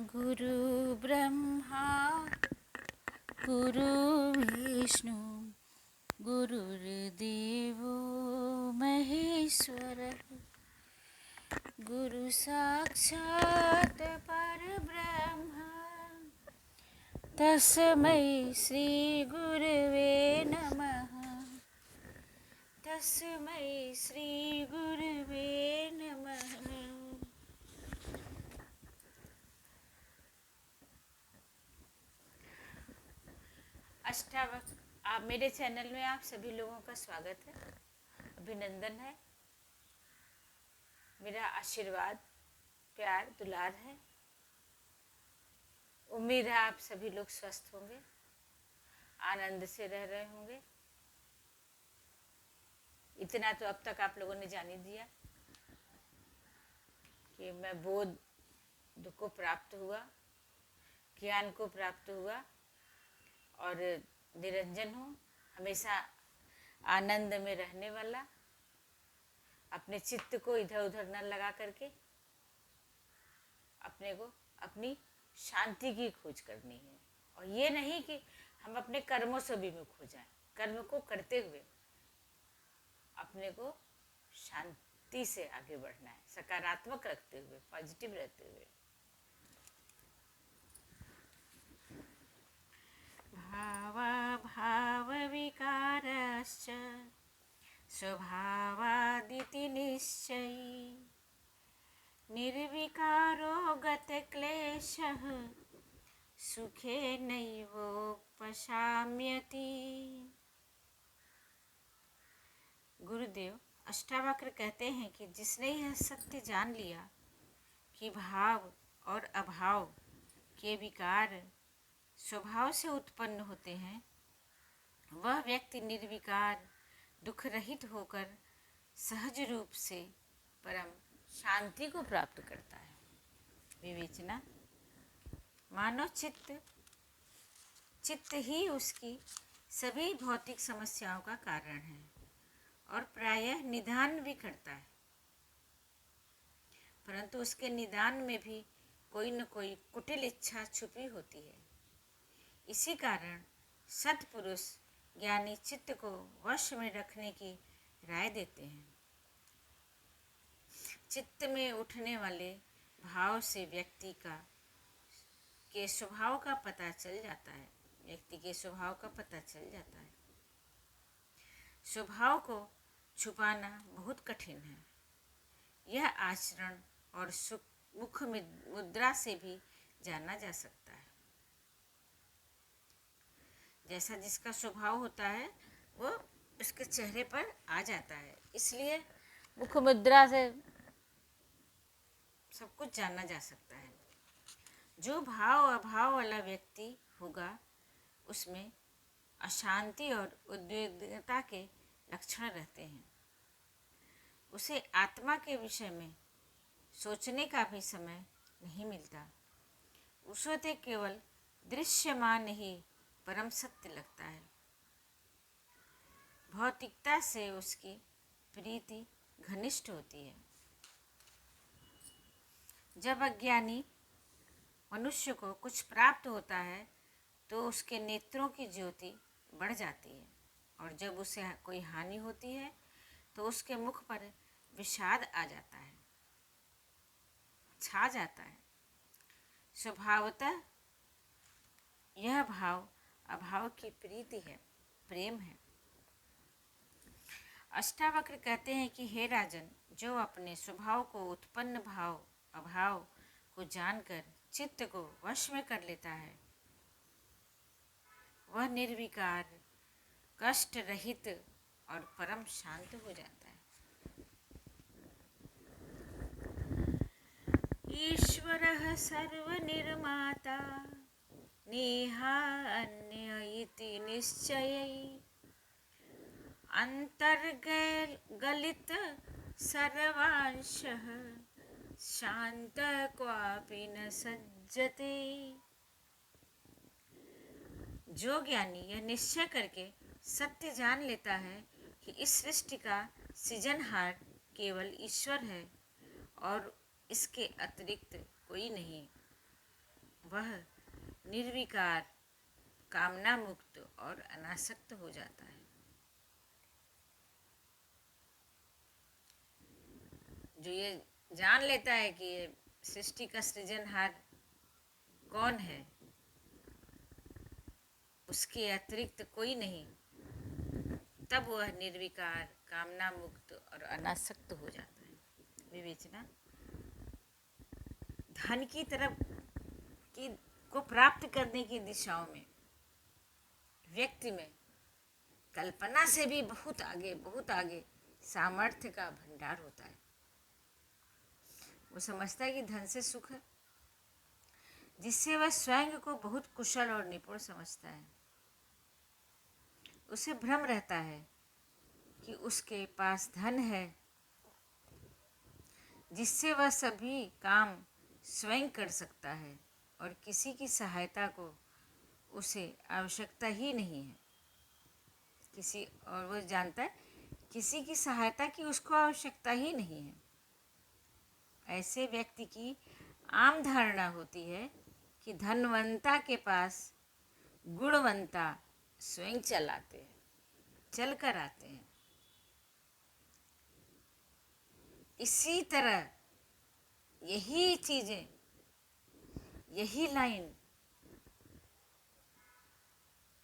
गुरु ब्रह्मा गुरु विष्णु गुरुर्देवो महेश्वरः गुरु साक्षात् परब्रह्म तस्मै श्री गुरवे नमः। तस्मै श्री गुरवे नमः। अष्टावक्र आप मेरे चैनल में आप सभी लोगों का स्वागत है, अभिनंदन है। मेरा आशीर्वाद, प्यार, दुलार है। उम्मीद है आप सभी लोग स्वस्थ होंगे, आनंद से रह रहे होंगे। इतना तो अब तक आप लोगों ने जान ही दिया कि मैं बोध को प्राप्त हुआ, ज्ञान को प्राप्त हुआ और निरंजन हूँ, हमेशा आनंद में रहने वाला। अपने चित्त को इधर उधर न लगा करके अपने को अपनी शांति की खोज करनी है। और ये नहीं कि हम अपने कर्मों से भी में खो जाएं। कर्म को करते हुए अपने को शांति से आगे बढ़ना है, सकारात्मक रखते हुए, पॉजिटिव रहते हुए। भाव विकारश्च स्वभावादिति निश्चयी निर्विकारो गतक्लेशः सुखे नैवोपशाम्यति। गुरुदेव अष्टावक्र कहते हैं कि जिसने यह सत्य जान लिया कि भाव और अभाव के विकार स्वभाव से उत्पन्न होते हैं, वह व्यक्ति निर्विकार दुख रहित होकर सहज रूप से परम शांति को प्राप्त करता है। विवेचना, मानव चित्त ही उसकी सभी भौतिक समस्याओं का कारण है और प्रायः निदान भी करता है, परंतु उसके निदान में भी कोई न कोई कुटिल इच्छा छुपी होती है। इसी कारण सत्पुरुष ज्ञानी चित्त को वश में रखने की राय देते हैं। चित्त में उठने वाले भाव से व्यक्ति के स्वभाव का पता चल जाता है। व्यक्ति के स्वभाव का पता चल जाता है। स्वभाव को छुपाना बहुत कठिन है। यह आचरण और मुख मुद्रा से भी जाना जा सकता है। जैसा जिसका स्वभाव होता है वो उसके चेहरे पर आ जाता है, इसलिए मुख मुद्रा से सब कुछ जाना जा सकता है। जो भाव अभाव वाला व्यक्ति होगा उसमें अशांति और उद्विग्नता के लक्षण रहते हैं। उसे आत्मा के विषय में सोचने का भी समय नहीं मिलता। उसे तो केवल दृश्यमान ही परम सत्य लगता है। भौतिकता से उसकी प्रीति घनिष्ठ होती है। जब अज्ञानी मनुष्य को कुछ प्राप्त होता है तो उसके नेत्रों की ज्योति बढ़ जाती है, और जब उसे कोई हानि होती है तो उसके मुख पर विषाद आ जाता है, छा जाता है। स्वभावतः यह भाव अभाव की प्रीति है, प्रेम है। अष्टावक्र कहते हैं कि हे राजन, जो अपने स्वभाव को उत्पन्न भाव अभाव को जानकर चित्त को वश में कर लेता है, वह निर्विकार, कष्ट रहित और परम शांत हो जाता है। ईश्वरः सर्वनिर्माता नेहान्य इति निश्चयै अंतर्गलित सर्वांशः शांत क्वापि न सज्जते। जो ज्ञानी यह निश्चय करके सत्य जान लेता है कि इस सृष्टि का सृजनहार केवल ईश्वर है और इसके अतिरिक्त कोई नहीं, वह निर्विकार, कामना मुक्त और अनासक्त हो जाता है। जो ये जान लेता है कि ये सृष्टि का सृजनहार कौन है, उसके अतिरिक्त कोई नहीं, तब वह निर्विकार, कामना मुक्त और अनासक्त हो जाता है। विवेचना, धन की तरफ की को प्राप्त करने की दिशाओं में व्यक्ति में कल्पना से भी बहुत आगे सामर्थ्य का भंडार होता है। वो समझता है कि धन से सुख है, जिससे वह स्वयं को बहुत कुशल और निपुण समझता है। उसे भ्रम रहता है कि उसके पास धन है, जिससे वह सभी काम स्वयं कर सकता है और किसी की सहायता को उसे आवश्यकता ही नहीं है। और वो जानता है किसी की सहायता की उसको आवश्यकता ही नहीं है। ऐसे व्यक्ति की आम धारणा होती है कि धनवंता के पास गुणवंता स्वयं चल कर आते हैं। इसी तरह यही चीजें, यही लाइन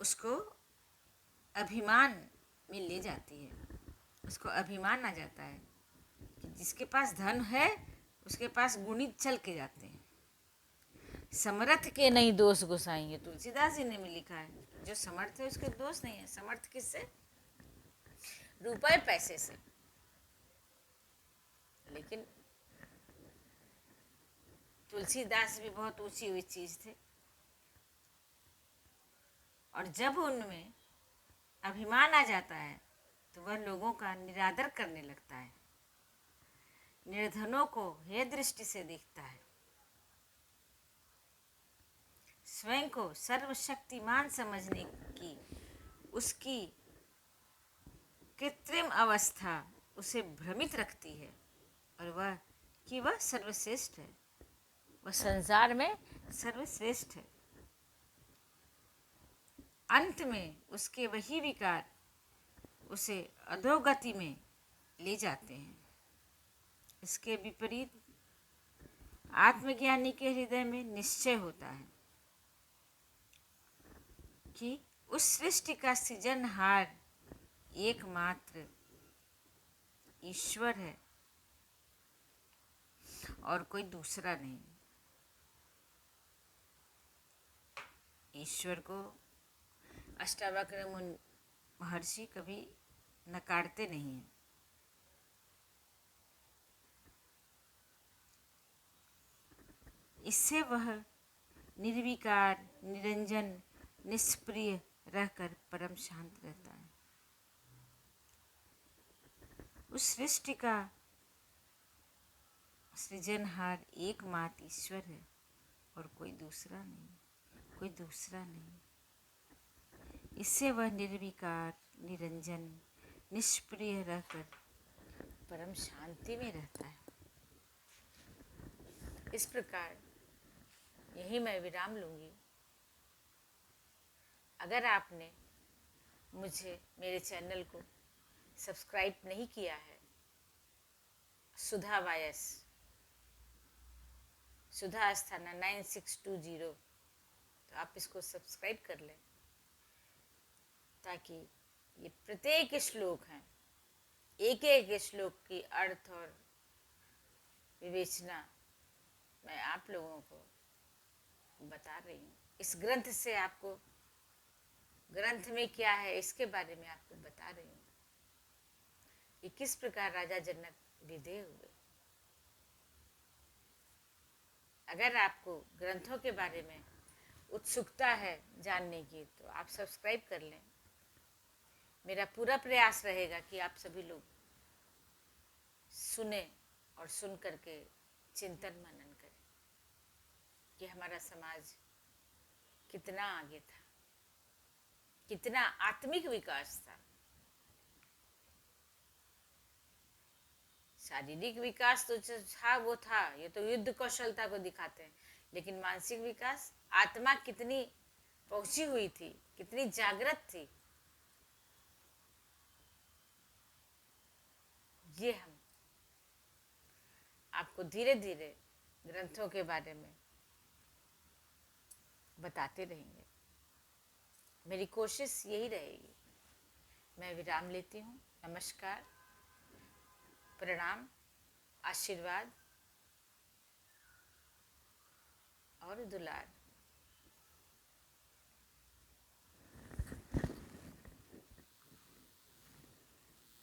उसको अभिमान में ले जाती है। उसको अभिमान आ जाता है कि जिसके पास धन है उसके पास गुणित चल के जाते हैं। समर्थ के नहीं दोष गोसाई, तुलसीदास जी ने भी लिखा है, जो समर्थ है उसके दोष नहीं है। समर्थ किससे? रुपए पैसे से। लेकिन तुलसीदास भी बहुत ऊंची हुई चीज थे, और जब उनमें अभिमान आ जाता है तो वह लोगों का निरादर करने लगता है, निर्धनों को हे दृष्टि से देखता है, स्वयं को सर्वशक्तिमान समझने की उसकी कृत्रिम अवस्था उसे भ्रमित रखती है, और वह सर्वश्रेष्ठ है, वह संसार में सर्वश्रेष्ठ है। अंत में उसके वही विकार उसे अधोगति में ले जाते हैं। इसके विपरीत आत्मज्ञानी के हृदय में निश्चय होता है कि उस सृष्टि का सृजनहार एकमात्र ईश्वर है और कोई दूसरा नहीं। ईश्वर को अष्टावक्र महर्षि कभी नकारते नहीं हैं। इससे वह निर्विकार, निरंजन, निष्प्रिय रहकर परम शांत रहता है। उस सृष्टि का सृजनहार एकमात्र ईश्वर है और कोई दूसरा नहीं। इससे वह निर्विकार, निरंजन, निष्प्रिय रहकर परम शांति में रहता है। इस प्रकार यही मैं विराम लूँगी। अगर आपने मेरे चैनल को सब्सक्राइब नहीं किया है, सुधा अस्थाना 9620, तो आप इसको सब्सक्राइब कर लें, ताकि ये प्रत्येक श्लोक हैं, एक एक श्लोक की अर्थ और विवेचना मैं आप लोगों को बता रही हूँ। इस ग्रंथ से आपको, ग्रंथ में क्या है इसके बारे में आपको बता रही हूँ कि किस प्रकार राजा जनक विधेय हुए। अगर आपको ग्रंथों के बारे में उत्सुकता है जानने की, तो आप सब्सक्राइब कर लें। मेरा पूरा प्रयास रहेगा कि आप सभी लोग सुने और सुन करके चिंतन मनन करें कि हमारा समाज कितना आगे था, कितना आत्मिक विकास था। शारीरिक विकास तो था, वो था, ये तो युद्ध कौशलता को दिखाते हैं, लेकिन मानसिक विकास, आत्मा कितनी पहुंची हुई थी, कितनी जागृत थी, ये हम आपको धीरे धीरे ग्रंथों के बारे में बताते रहेंगे। मेरी कोशिश यही रहेगी। मैं विराम लेती हूँ। नमस्कार, प्रणाम, आशीर्वाद और दुलार।